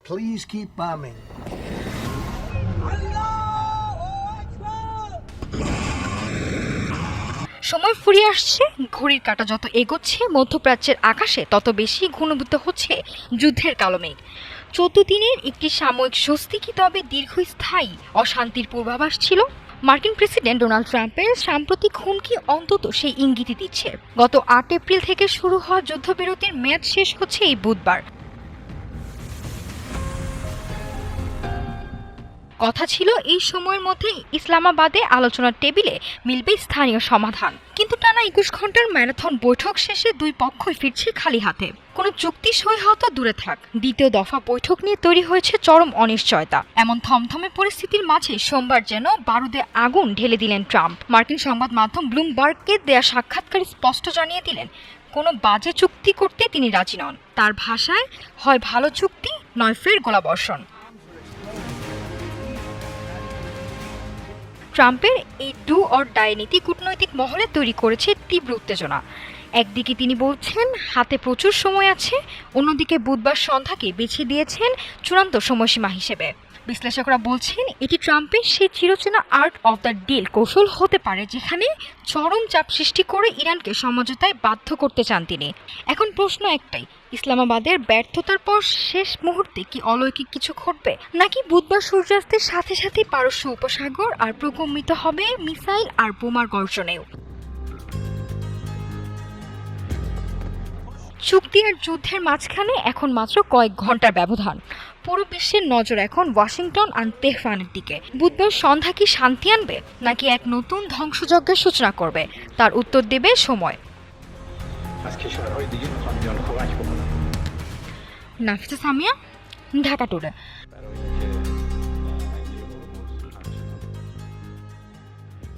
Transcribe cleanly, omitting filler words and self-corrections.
Please keep bombing. সময় ফুরিয়ে আসছে, ঘড়ির কাঁটা যত এগোচ্ছে মধ্যপ্রাচ্যের আকাশে তত বেশি ঘনীভূত হচ্ছে যুদ্ধের কালো মেঘ। 14 দিনের একটি সাময়িক স্বস্তি কি তবে দীর্ঘস্থায়ী অশান্তির পূর্বাভাস ছিল? মার্কিন প্রেসিডেন্ট ডোনাল্ড ট্রাম্পের সাম্প্রতিক হুমকি অন্তত সেই ইঙ্গিতই দিচ্ছে। গত 8 এপ্রিল থেকে শুরু হওয়া যুদ্ধবিরতির মেয়াদ শেষ হচ্ছে এই বুধবার। কথা ছিল এই সময়ের মধ্যে ইসলামাবাদে আলোচনার টেবিলে মিলবে স্থানীয় সমাধান, কিন্তু টানা 21 ঘন্টার ম্যারাথন বৈঠক শেষে দুই পক্ষই ফিরছে খালি হাতে। কোনো চুক্তি সই হওয়া তো দূরে থাক, দ্বিতীয় দফা বৈঠক নিয়ে তৈরি হয়েছে চরম অনিশ্চয়তা। এমন থমথমে পরিস্থিতির মাঝে সোমবার যেন বারুদে আগুন ঢেলে দিলেন ট্রাম্প। মার্কিন সংবাদ মাধ্যম ব্লুমবার্গকে দেয়া সাক্ষাৎকারে স্পষ্ট জানিয়ে দিলেন কোনো বাজে চুক্তি করতে তিনি রাজি নন। তার ভাষায়, হয় ভালো চুক্তি নয় ফের গোলাবর্ষণ। ট্রাম্পের এই ডু অর ডাই নীতি কূটনৈতিক মহলে তৈরি করেছে তীব্র উত্তেজনা। একদিকে তিনি বলছেন হাতে প্রচুর সময় আছে, অন্যদিকে বুধবার সন্ধ্যাকে বেছে দিয়েছেন চূড়ান্ত সময়সীমা হিসেবে। বিশ্লেষকরা বলছেন এটি ট্রাম্পের সেই চিরচেনা আর্ট অফ দ্য ডিল কৌশল হতে পারে, যেখানে চরম চাপ সৃষ্টি করে ইরানকে সমঝোতায় বাধ্য করতে চান তিনি। এখন প্রশ্ন একটাই, ইসলামাবাদের ব্যর্থতার পর শেষ মুহূর্তে কি অলৌকিক কিছু ঘটবে, নাকি বুধবার সূর্যাস্তের সাথে সাথে পারস্য উপসাগর আর প্রকম্পিত হবে মিসাইল আর বোমার গর্জনেও? চুক্তি আর যুদ্ধের মাঝখানে এখন মাত্র কয়েক ঘন্টার ব্যবধান। পুরো বিশ্বের নজর এখন ওয়াশিংটন আর তেহরানের দিকে। বুধবার সন্ধ্যা কি শান্তি আনবে, নাকি এক নতুন ধ্বংসযজ্ঞের সূচনা করবে, তার উত্তর দেবে সময়। নাফিসা সামিয়া, ঢাকা টুডে।